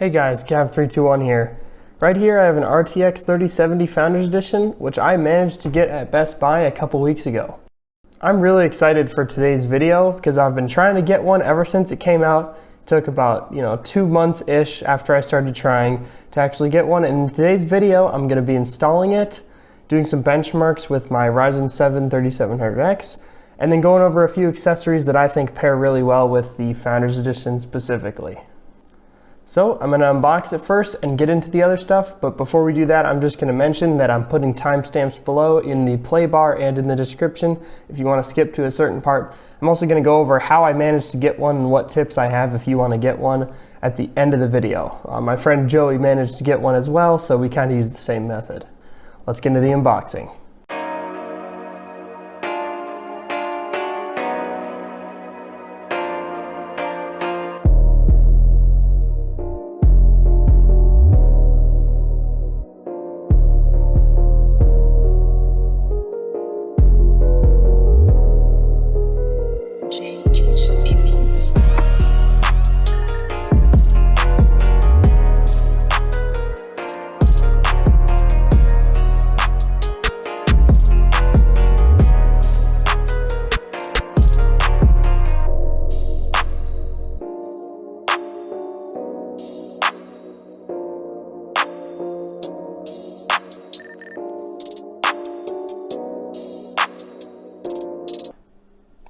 Hey guys, Cav321 here. Right here I have an RTX 3070 Founders Edition, which I managed to get at Best Buy a couple weeks ago. I'm really excited for today's video because I've been trying to get one ever since it came out. It took about 2 months-ish after I started trying to actually get one, and in today's video I'm going to be installing it, doing some benchmarks with my Ryzen 7 3700X, and then going over a few accessories that I think pair really well with the Founders Edition specifically. So I'm going to unbox it first and get into the other stuff, but before we do that, I'm just going to mention that I'm putting timestamps below in the play bar and in the description if you want to skip to a certain part. I'm also going to go over how I managed to get one and what tips I have if you want to get one at the end of the video. My friend Joey managed to get one as well, so we kind of use the same method. Let's get into the unboxing.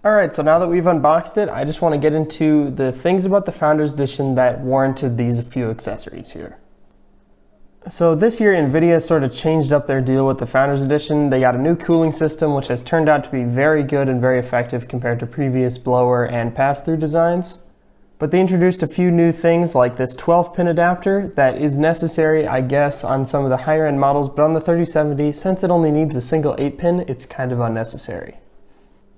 Alright, so now that we've unboxed it, I just want to get into the things about the Founders Edition that warranted these few accessories here. So this year NVIDIA sort of changed up their deal with the Founders Edition. They got a new cooling system which has turned out to be very good and very effective compared to previous blower and pass-through designs. But they introduced a few new things like this 12-pin adapter that is necessary, I guess, on some of the higher-end models, but on the 3070, since it only needs a single 8-pin, it's kind of unnecessary.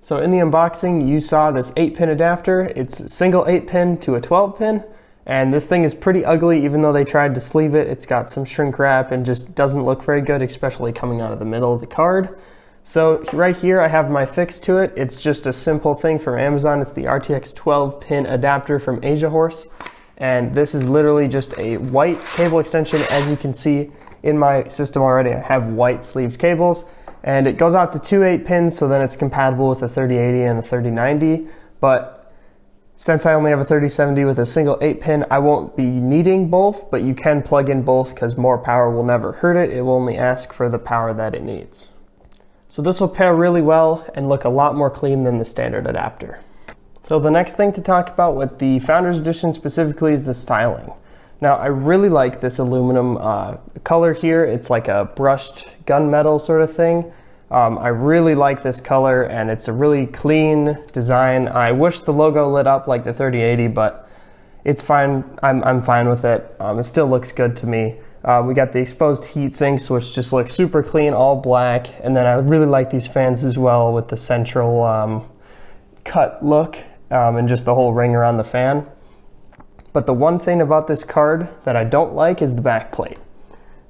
So in the unboxing, you saw this 8-pin adapter. It's a single 8-pin to a 12-pin, and this thing is pretty ugly even though they tried to sleeve it. It's got some shrink wrap and just doesn't look very good, especially coming out of the middle of the card. So right here I have my fix to it. It's just a simple thing from Amazon. It's the RTX 12-pin adapter from Asia Horse, and this is literally just a white cable extension. As you can see in my system already, I have white sleeved cables. And it goes out to 2 8-pins, so then it's compatible with a 3080 and a 3090. But since I only have a 3070 with a single 8-pin, I won't be needing both, but you can plug in both because more power will never hurt it. It will only ask for the power that it needs. So this will pair really well and look a lot more clean than the standard adapter. So the next thing to talk about with the Founders Edition specifically is the styling. Now, I really like this aluminum color here. It's like a brushed gunmetal sort of thing. I really like this color, and it's a really clean design. I wish the logo lit up like the 3080, but it's fine. I'm fine with it. It still looks good to me. We got the exposed heat sinks, which just look super clean, all black. And then I really like these fans as well with the central cut look and just the whole ring around the fan. But the one thing about this card that I don't like is the back plate.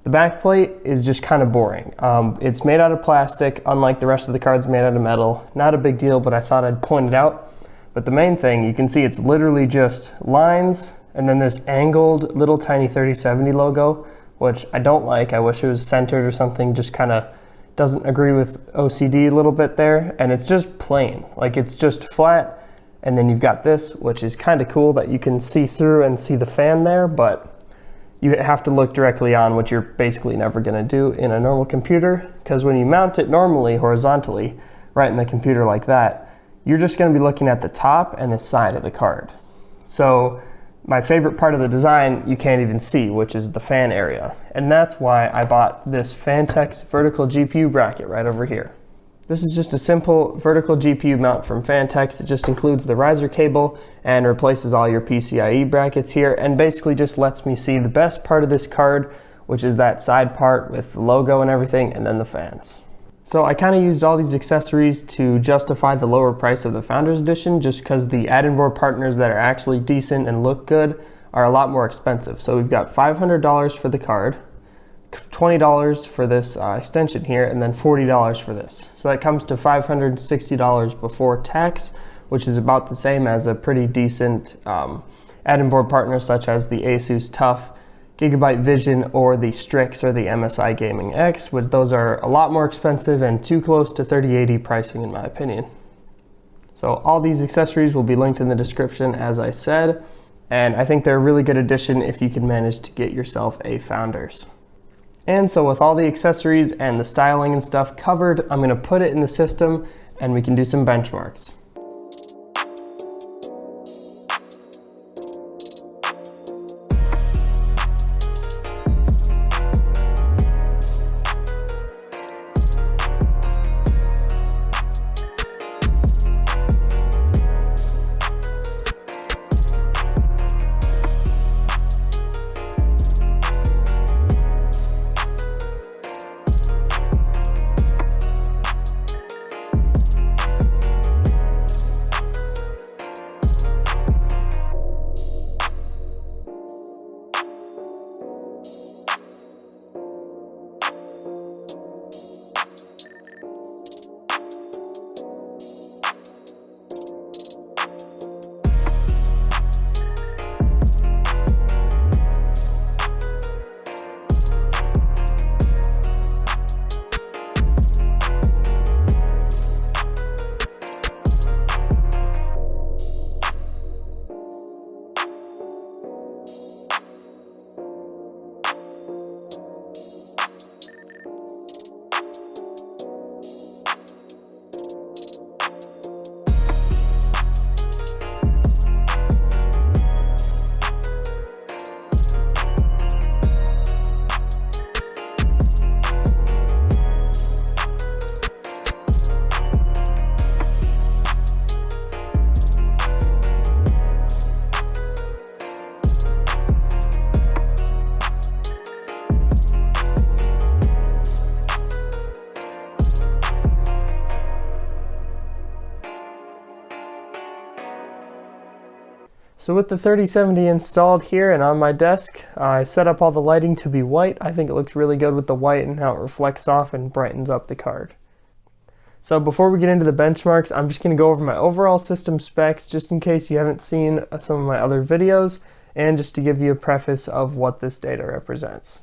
The back plate is just kind of boring. It's made out of plastic, unlike the rest of the cards made out of metal. Not a big deal, but I thought I'd point it out. But the main thing, you can see it's literally just lines and then this angled little tiny 3070 logo, which I don't like. I wish it was centered or something. Just kind of doesn't agree with OCD a little bit there. And it's just plain, like it's just flat. And then you've got this, which is kind of cool that you can see through and see the fan there, but you have to look directly on, which you're basically never going to do in a normal computer, because when you mount it normally horizontally right in the computer like that, you're just going to be looking at the top and the side of the card. So my favorite part of the design you can't even see, which is the fan area. And that's why I bought this Fantex vertical GPU bracket right over here. This is just a simple vertical GPU mount from Fantex. It just includes the riser cable and replaces all your PCIe brackets here, and basically just lets me see the best part of this card, which is that side part with the logo and everything, and then the fans. So I kind of used all these accessories to justify the lower price of the Founders Edition, just because the add-in board partners that are actually decent and look good are a lot more expensive. So we've got $500 for the card, $20 for this extension here, and then $40 for this. So that comes to $560 before tax, which is about the same as a pretty decent add-in board partners such as the Asus TUF, Gigabyte Vision, or the Strix or the MSI Gaming X, which those are a lot more expensive and too close to 3080 pricing in my opinion. So all these accessories will be linked in the description as I said, and I think they're a really good addition if you can manage to get yourself a Founders. And so with all the accessories and the styling and stuff covered, I'm going to put it in the system and we can do some benchmarks. So with the 3070 installed here and on my desk, I set up all the lighting to be white. I think it looks really good with the white and how it reflects off and brightens up the card. So before we get into the benchmarks, I'm just going to go over my overall system specs just in case you haven't seen some of my other videos and just to give you a preface of what this data represents.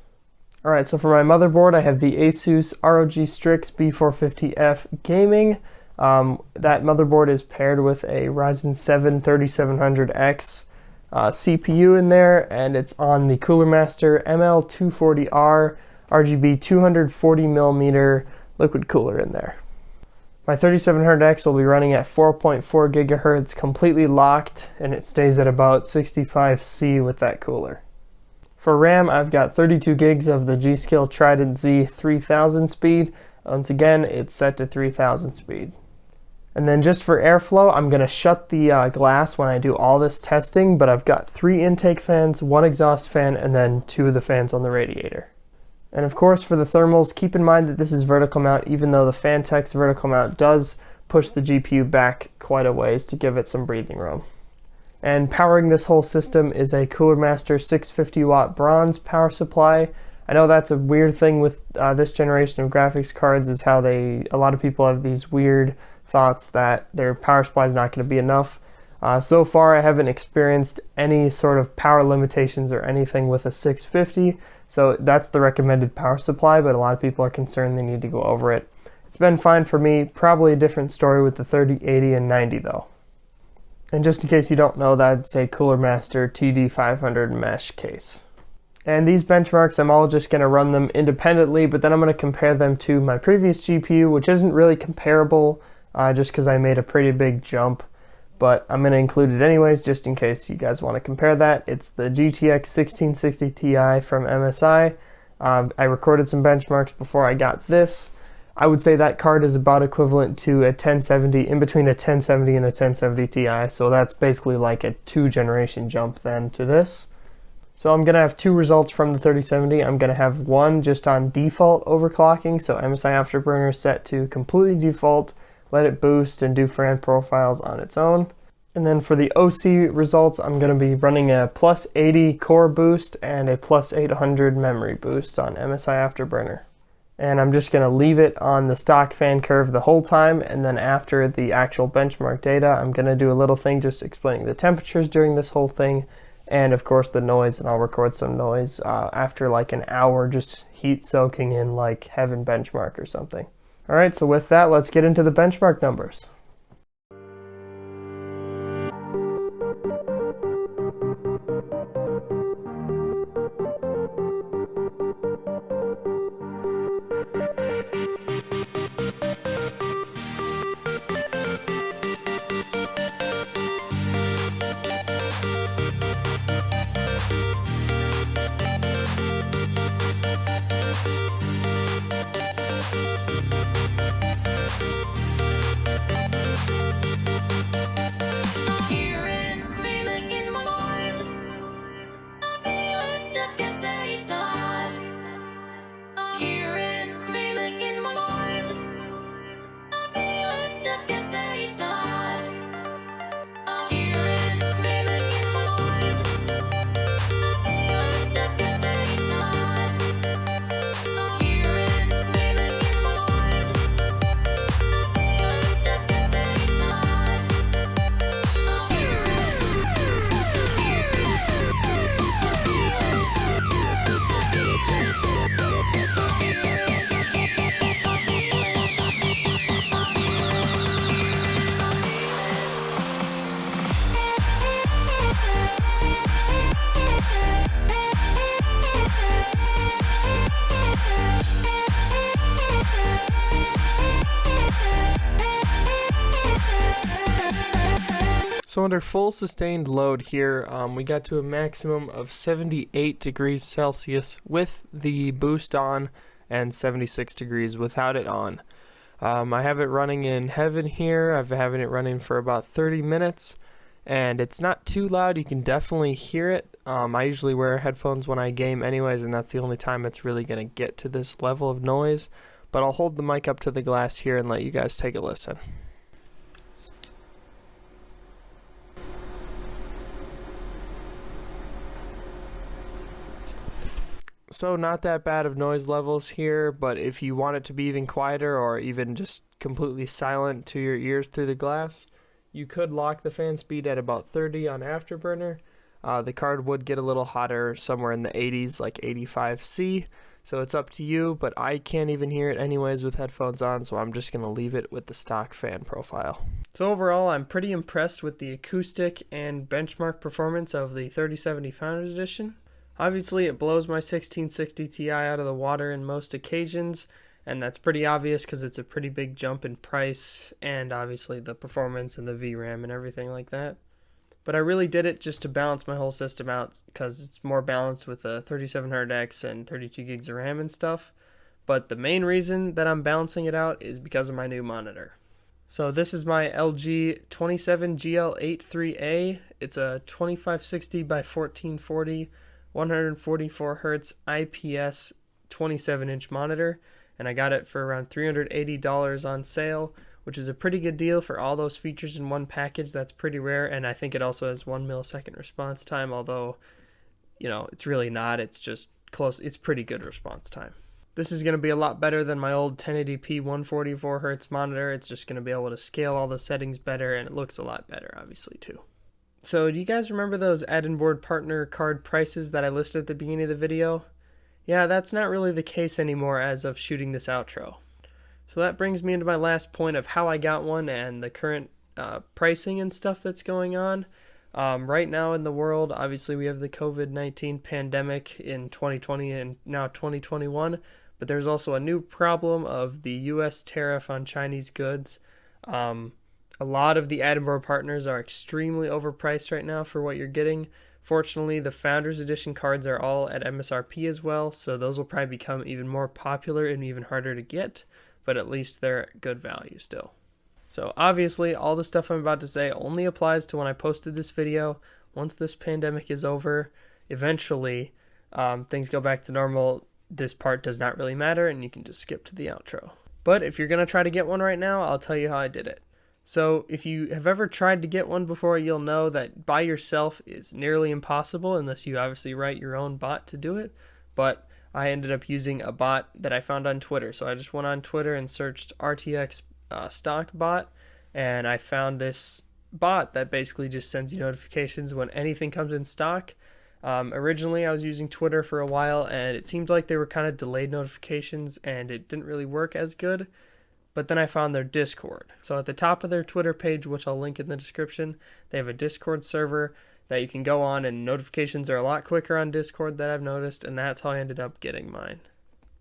Alright, so for my motherboard I have the Asus ROG Strix B450F Gaming. That motherboard is paired with a Ryzen 7 3700X CPU in there, and it's on the Cooler Master ML240R RGB 240mm liquid cooler in there. My 3700X will be running at 4.4 gigahertz completely locked, and it stays at about 65C with that cooler. For RAM, I've got 32 gigs of the G.Skill Trident Z 3000 speed. Once again, it's set to 3000 speed. And then just for airflow, I'm going to shut the glass when I do all this testing, but I've got 3 intake fans, 1 exhaust fan, and then 2 of the fans on the radiator. And of course for the thermals, keep in mind that this is vertical mount, even though the Fantex vertical mount does push the GPU back quite a ways to give it some breathing room. And powering this whole system is a Cooler Master 650 watt bronze power supply. I know that's a weird thing with this generation of graphics cards, is how a lot of people have these weird thoughts that their power supply is not going to be enough. So far I haven't experienced any sort of power limitations or anything with a 650, so that's the recommended power supply, but a lot of people are concerned they need to go over it. It's been fine for me, probably a different story with the 3080 and 90 though. And just in case you don't know, that's a Cooler Master TD500 mesh case. And these benchmarks, I'm all just going to run them independently, but then I'm going to compare them to my previous GPU, which isn't really comparable just because I made a pretty big jump. But I'm going to include it anyways, just in case you guys want to compare that. It's the GTX 1660 Ti from MSI. I recorded some benchmarks before I got this. I would say that card is about equivalent to a 1070, in between a 1070 and a 1070 Ti. So that's basically like a 2-generation jump then to this. So I'm going to have 2 results from the 3070. I'm going to have one just on default overclocking, so MSI Afterburner set to completely default, let it boost and do fan profiles on its own. And then for the OC results, I'm going to be running a plus 80 core boost and a plus 800 memory boost on MSI Afterburner. And I'm just going to leave it on the stock fan curve the whole time, and then after the actual benchmark data, I'm going to do a little thing just explaining the temperatures during this whole thing, and of course the noise, and I'll record some noise after like an hour just heat soaking in like Heaven benchmark or something. Alright, so with that, let's get into the benchmark numbers. So under full sustained load here, we got to a maximum of 78 degrees Celsius with the boost on and 76 degrees without it on. I have it running in Heaven here. I've been having it running for about 30 minutes, and it's not too loud. You can definitely hear it. I usually wear headphones when I game anyways, and that's the only time it's really going to get to this level of noise. But I'll hold the mic up to the glass here and let you guys take a listen. So not that bad of noise levels here, but if you want it to be even quieter or even just completely silent to your ears through the glass, you could lock the fan speed at about 30 on Afterburner. The card would get a little hotter, somewhere in the 80s, like 85C, so it's up to you, but I can't even hear it anyways with headphones on, so I'm just going to leave it with the stock fan profile. So overall, I'm pretty impressed with the acoustic and benchmark performance of the 3070 Founders Edition. Obviously, it blows my 1660 Ti out of the water in most occasions, and that's pretty obvious because it's a pretty big jump in price, and obviously the performance and the VRAM and everything like that. But I really did it just to balance my whole system out because it's more balanced with a 3700X and 32 gigs of RAM and stuff. But the main reason that I'm balancing it out is because of my new monitor. So this is my LG 27GL83A. It's a 2560 by 1440 144 Hz IPS 27-inch monitor, and I got it for around $380 on sale, which is a pretty good deal for all those features in one package. That's pretty rare, and I think it also has 1 millisecond response time, although, you know, it's really not. It's just close. It's pretty good response time. This is going to be a lot better than my old 1080p 144 Hz monitor. It's just going to be able to scale all the settings better, and it looks a lot better, obviously, too. So do you guys remember those add-in board partner card prices that I listed at the beginning of the video? Yeah, that's not really the case anymore as of shooting this outro. So that brings me into my last point of how I got one and the current pricing and stuff that's going on. Right now in the world, obviously we have the COVID-19 pandemic in 2020 and now 2021, but there's also a new problem of the US tariff on Chinese goods. A lot of the add-in board partners are extremely overpriced right now for what you're getting. Fortunately, the Founders Edition cards are all at MSRP as well, so those will probably become even more popular and even harder to get, but at least they're good value still. So obviously, all the stuff I'm about to say only applies to when I posted this video. Once this pandemic is over, eventually things go back to normal. This part does not really matter, and you can just skip to the outro. But if you're going to try to get one right now, I'll tell you how I did it. So if you have ever tried to get one before, you'll know that by yourself is nearly impossible unless you obviously write your own bot to do it. But I ended up using a bot that I found on Twitter. So I just went on Twitter and searched RTX stock bot, and I found this bot that basically just sends you notifications when anything comes in stock. Originally, I was using Twitter for a while, and it seemed like they were kind of delayed notifications, and it didn't really work as good. But then I found their Discord. So at the top of their Twitter page, which I'll link in the description, they have a Discord server that you can go on, and notifications are a lot quicker on Discord that I've noticed, and that's how I ended up getting mine.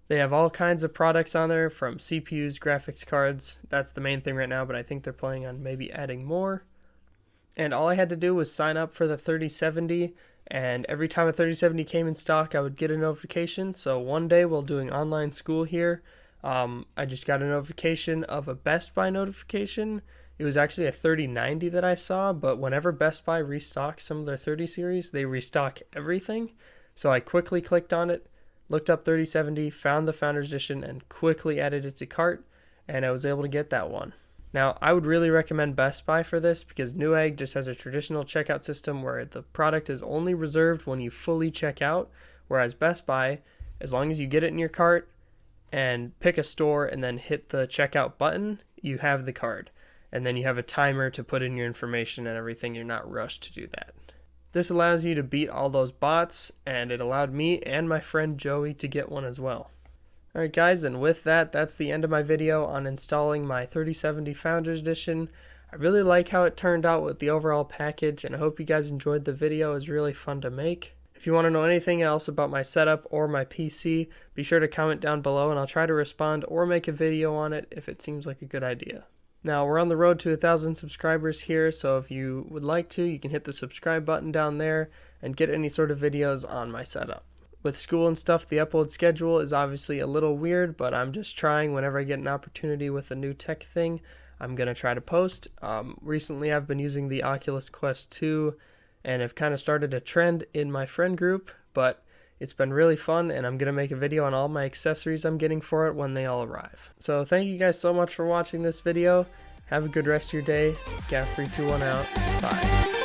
They have all kinds of products on there, from CPUs, graphics cards. That's the main thing right now, but I think they're planning on maybe adding more. And all I had to do was sign up for the 3070, and every time a 3070 came in stock, I would get a notification. So one day while doing online school here, I just got a notification of a Best Buy notification. It was actually a 3090 that I saw, but whenever Best Buy restocks some of their 30 series, they restock everything. So I quickly clicked on it, looked up 3070, found the Founders Edition, and quickly added it to cart, and I was able to get that one. Now, I would really recommend Best Buy for this because Newegg just has a traditional checkout system where the product is only reserved when you fully check out, whereas Best Buy, as long as you get it in your cart and pick a store and then hit the checkout button, you have the card. And then you have a timer to put in your information and everything. You're not rushed to do that. This allows you to beat all those bots, and it allowed me and my friend Joey to get one as well. Alright guys, and with that, that's the end of my video on installing my 3070 Founders Edition. I really like how it turned out with the overall package, and I hope you guys enjoyed the video. It was really fun to make. If you want to know anything else about my setup or my PC, be sure to comment down below and I'll try to respond or make a video on it if it seems like a good idea. Now, we're on the road to 1,000 subscribers here, so if you would like to, you can hit the subscribe button down there and get any sort of videos on my setup. With school and stuff, the upload schedule is obviously a little weird, but I'm just trying whenever I get an opportunity with a new tech thing. I'm going to try to post. Recently, I've been using the Oculus Quest 2 and have kind of started a trend in my friend group, but it's been really fun, and I'm going to make a video on all my accessories I'm getting for it when they all arrive. So thank you guys so much for watching this video. Have a good rest of your day. Gav321 out. Bye.